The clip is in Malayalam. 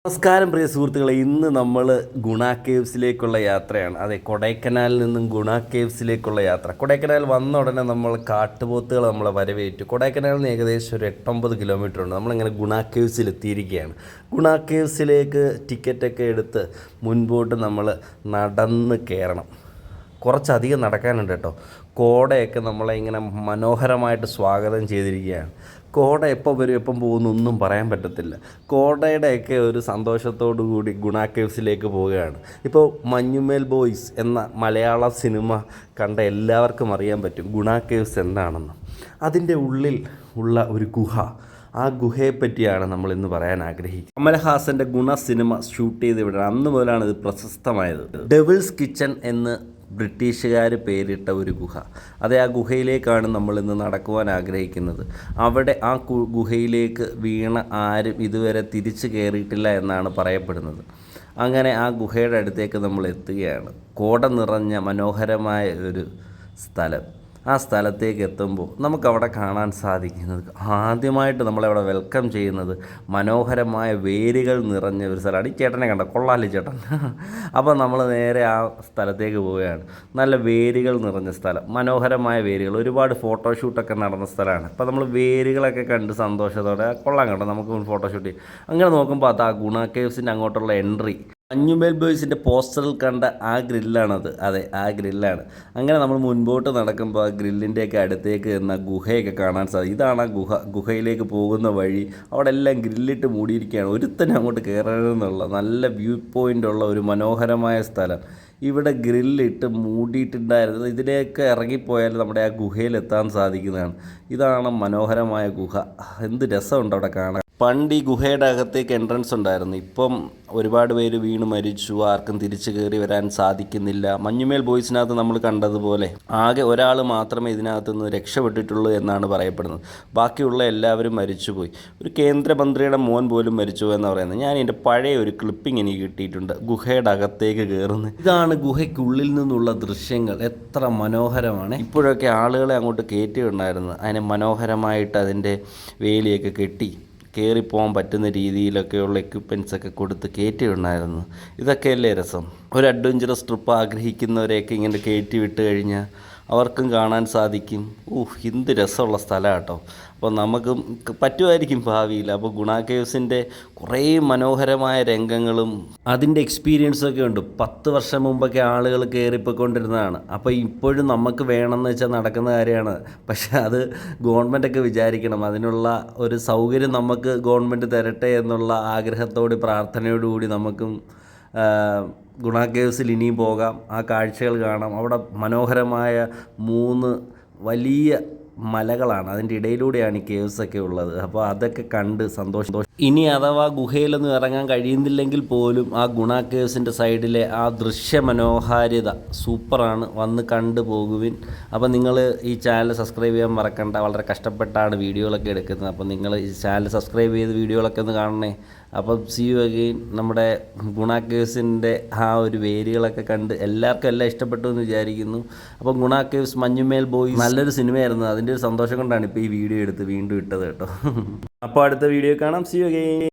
നമസ്കാരം പ്രിയ സുഹൃത്തുക്കളെ, ഇന്ന് നമ്മൾ ഗുണ കേവ്സിലേക്കുള്ള യാത്രയാണ്. അതെ, കൊടൈക്കനാലിൽ നിന്നും ഗുണ കേവ്സിലേക്കുള്ള യാത്ര. കൊടൈക്കനാൽ വന്ന ഉടനെ നമ്മൾ കാട്ടുപോത്തുകൾ നമ്മളെ വരവേറ്റു. കൊടൈക്കനാലിൽ നിന്ന് ഏകദേശം ഒരു 8-9 കിലോമീറ്റർ ഉണ്ട്. നമ്മളിങ്ങനെ ഗുണ കേവ്സിൽ എത്തിയിരിക്കുകയാണ്. ഗുണ കേവ്സിലേക്ക് ടിക്കറ്റൊക്കെ എടുത്ത് മുൻപോട്ട് നമ്മൾ നടന്ന് കയറണം. കുറച്ചധികം നടക്കാനുണ്ട് കേട്ടോ. കോടയൊക്കെ നമ്മളെ ഇങ്ങനെ മനോഹരമായിട്ട് സ്വാഗതം ചെയ്തിരിക്കുകയാണ്. കോട എപ്പോൾ വരും എപ്പം പോകുന്നു ഒന്നും പറയാൻ പറ്റത്തില്ല. കോടയുടെയൊക്കെ ഒരു സന്തോഷത്തോടു കൂടി ഗുണ കേവ്സിലേക്ക് പോവുകയാണ്. ഇപ്പോൾ മഞ്ഞുമേൽ ബോയ്സ് എന്ന മലയാള സിനിമ കണ്ട എല്ലാവർക്കും അറിയാൻ പറ്റും ഗുണ കേവ്സ് എന്താണെന്ന്. അതിൻ്റെ ഉള്ളിൽ ഉള്ള ഒരു ഗുഹ, ആ ഗുഹയെപ്പറ്റിയാണ് നമ്മൾ ഇന്ന് പറയാൻ ആഗ്രഹിക്കുന്നത്. കമൽഹാസൻ്റെ ഗുണ സിനിമ ഷൂട്ട് ചെയ്ത് ഇവിടെ അന്ന് മുതലാണ് ഇത് പ്രശസ്തമായത്. ഡെവിൾസ് കിച്ചൺ എന്ന് ബ്രിട്ടീഷുകാർ പേരിട്ട ഒരു ഗുഹ. അതെ, ആ ഗുഹയിലേക്കാണ് നമ്മൾ ഇന്ന് നടക്കുവാൻ ആഗ്രഹിക്കുന്നത്. അവിടെ ആ ഗുഹയിലേക്ക് വീണ ആരും ഇതുവരെ തിരിച്ചു കയറിയിട്ടില്ല എന്നാണ് പറയപ്പെടുന്നത്. അങ്ങനെ ആ ഗുഹയുടെ അടുത്തേക്ക് നമ്മൾ എത്തുകയാണ്. കോട നിറഞ്ഞ മനോഹരമായ ഒരു സ്ഥലം. ആ സ്ഥലത്തേക്ക് എത്തുമ്പോൾ നമുക്കവിടെ കാണാൻ സാധിക്കുന്നത്, ആദ്യമായിട്ട് നമ്മളവിടെ വെൽക്കം ചെയ്യുന്നത് മനോഹരമായ വേരുകൾ നിറഞ്ഞ ഒരു സ്ഥലമാണ്. ഈ ചേട്ടനെ കണ്ട കൊള്ളാലി ചേട്ടൻ. അപ്പോൾ നമ്മൾ നേരെ ആ സ്ഥലത്തേക്ക് പോവുകയാണ്. നല്ല വേരുകൾ നിറഞ്ഞ സ്ഥലം, മനോഹരമായ വേരുകൾ, ഒരുപാട് ഫോട്ടോഷൂട്ടൊക്കെ നടന്ന സ്ഥലമാണ്. അപ്പോൾ നമ്മൾ വേരുകളൊക്കെ കണ്ട് സന്തോഷത്തോടെ കൊള്ളാൻ കണ്ടോ, നമുക്ക് ഫോട്ടോഷൂട്ട് ചെയ്യും. അങ്ങനെ നോക്കുമ്പോൾ അത് ആ ഗുണ കേവ്സിൻ്റെ അങ്ങോട്ടുള്ള എൻട്രി. മഞ്ഞുമേൽ ബോയ്സിൻ്റെ പോസ്റ്ററിൽ കണ്ട ആ ഗ്രില്ലാണത്. അതെ, ആ ഗ്രില്ലാണ്. അങ്ങനെ നമ്മൾ മുൻപോട്ട് നടക്കുമ്പോൾ ആ ഗ്രില്ലിൻ്റെയൊക്കെ അടുത്തേക്ക് എന്ന ഗുഹയൊക്കെ കാണാൻ സാധിക്കും. ഇതാണ് ആ ഗുഹ. ഗുഹയിലേക്ക് പോകുന്ന വഴി അവിടെ എല്ലാം ഗ്രില്ലിട്ട് മൂടിയിരിക്കുകയാണ്. ഒരുത്തന്നെ അങ്ങോട്ട് കയറണമെന്നുള്ള നല്ല വ്യൂ പോയിൻ്റുള്ള ഒരു മനോഹരമായ സ്ഥലം. ഇവിടെ ഗ്രില്ലിട്ട് മൂടിയിട്ടുണ്ടായിരുന്നത്. ഇതിലേക്ക് ഇറങ്ങിപ്പോയാൽ നമ്മുടെ ആ ഗുഹയിലെത്താൻ സാധിക്കുന്നതാണ്. ഇതാണ് മനോഹരമായ ഗുഹ. എന്ത് രസമുണ്ട് അവിടെ കാണാൻ. പണ്ട് ഈ ഗുഹയുടെ അകത്തേക്ക് എൻട്രൻസ് ഉണ്ടായിരുന്നു. ഇപ്പം ഒരുപാട് പേര് വീണ് മരിച്ചു, ആർക്കും തിരിച്ചു കയറി വരാൻ സാധിക്കുന്നില്ല. മഞ്ഞുമേൽ ബോയ്സിനകത്ത് നമ്മൾ കണ്ടതുപോലെ ആകെ ഒരാൾ മാത്രമേ ഇതിനകത്ത് നിന്ന് രക്ഷപ്പെട്ടിട്ടുള്ളൂ എന്നാണ് പറയപ്പെടുന്നത്. ബാക്കിയുള്ള എല്ലാവരും മരിച്ചുപോയി. ഒരു കേന്ദ്രമന്ത്രിയുടെ മോൻ പോലും മരിച്ചു എന്ന് പറയുന്നത്. ഞാൻ എൻ്റെ പഴയ ഒരു ക്ലിപ്പിംഗ് എനിക്ക് കിട്ടിയിട്ടുണ്ട്, ഗുഹയുടെ അകത്തേക്ക് കയറുന്നത്. ഇതാണ് ഗുഹയ്ക്കുള്ളിൽ നിന്നുള്ള ദൃശ്യങ്ങൾ. എത്ര മനോഹരമാണ്. ഇപ്പോഴൊക്കെ ആളുകളെ അങ്ങോട്ട് കയറ്റിയിട്ടുണ്ടായിരുന്നു. അതിനെ മനോഹരമായിട്ട് അതിൻ്റെ വേലിയൊക്കെ കെട്ടി കയറിപ്പോകാൻ പറ്റുന്ന രീതിയിലൊക്കെയുള്ള എക്യുപ്മെൻറ്റ്സൊക്കെ കൊടുത്ത് കയറ്റിയിട്ടുണ്ടായിരുന്നു. ഇതൊക്കെയല്ലേ രസം. ഒരു അഡ്വഞ്ചറസ് ട്രിപ്പ് ആഗ്രഹിക്കുന്നവരെയൊക്കെ ഇങ്ങനെ കയറ്റി വിട്ട് കഴിഞ്ഞാൽ അവർക്കും കാണാൻ സാധിക്കും. എന്ത് രസമുള്ള സ്ഥലമാണ് കേട്ടോ. അപ്പോൾ നമുക്കും പറ്റുമായിരിക്കും ഭാവിയിൽ. അപ്പോൾ ഗുണ കേവ്സിൻ്റെ കുറേ മനോഹരമായ രംഗങ്ങളും അതിൻ്റെ എക്സ്പീരിയൻസൊക്കെ ഉണ്ട്. 10 വർഷം മുമ്പൊക്കെ ആളുകൾ കയറിപ്പോയിക്കൊണ്ടിരുന്നതാണ്. അപ്പോൾ ഇപ്പോഴും നമുക്ക് വേണമെന്ന് വെച്ചാൽ നടക്കുന്ന കാര്യമാണ്. പക്ഷേ അത് ഗവൺമെൻറ്റൊക്കെ വിചാരിക്കണം. അതിനുള്ള ഒരു സൗകര്യം നമുക്ക് ഗവൺമെൻറ് തരട്ടെ എന്നുള്ള ആഗ്രഹത്തോട് പ്രാർത്ഥനയോടുകൂടി നമുക്കും ഗുണ കേവ്സിൽ ഇനിയും പോകാം, ആ കാഴ്ചകൾ കാണാം. അവിടെ മനോഹരമായ 3 വലിയ മലകളാണ്, അതിൻ്റെ ഇടയിലൂടെയാണ് ഈ കേവ്സൊക്കെ ഉള്ളത്. അപ്പോൾ അതൊക്കെ കണ്ട് സന്തോഷം. ഇനി അഥവാ ഗുഹയിലൊന്നും ഇറങ്ങാൻ കഴിയുന്നില്ലെങ്കിൽ പോലും ആ ഗുണ കേവ്സിൻ്റെ സൈഡിലെ ആ ദൃശ്യ മനോഹാരിത സൂപ്പറാണ്. വന്ന് കണ്ടു പോകുവിൻ. അപ്പോൾ നിങ്ങൾ ഈ ചാനൽ സബ്സ്ക്രൈബ് ചെയ്യാൻ മറക്കണ്ട. വളരെ കഷ്ടപ്പെട്ടാണ് വീഡിയോകളൊക്കെ എടുക്കുന്നത്. അപ്പോൾ നിങ്ങൾ ഈ ചാനൽ സബ്സ്ക്രൈബ് ചെയ്ത് വീഡിയോകളൊക്കെ ഒന്ന് കാണണേ. അപ്പം സീ യു അഗെയിൻ. നമ്മുടെ ഗുണ കേവ്സിൻ്റെ ആ ഒരു വേരുകളൊക്കെ കണ്ട് എല്ലാവർക്കും എല്ലാം ഇഷ്ടപ്പെട്ടു എന്ന് വിചാരിക്കുന്നു. അപ്പം ഗുണ കേവ്സ് മഞ്ഞുമേൽ ബോയ്സ് നല്ലൊരു സിനിമയായിരുന്നു. അതിൻ്റെ ഒരു സന്തോഷം കൊണ്ടാണ് ഇപ്പോൾ ഈ വീഡിയോ എടുത്ത് വീണ്ടും ഇട്ടത് കേട്ടോ. അപ്പോൾ അടുത്ത വീഡിയോ കാണാം. See you again.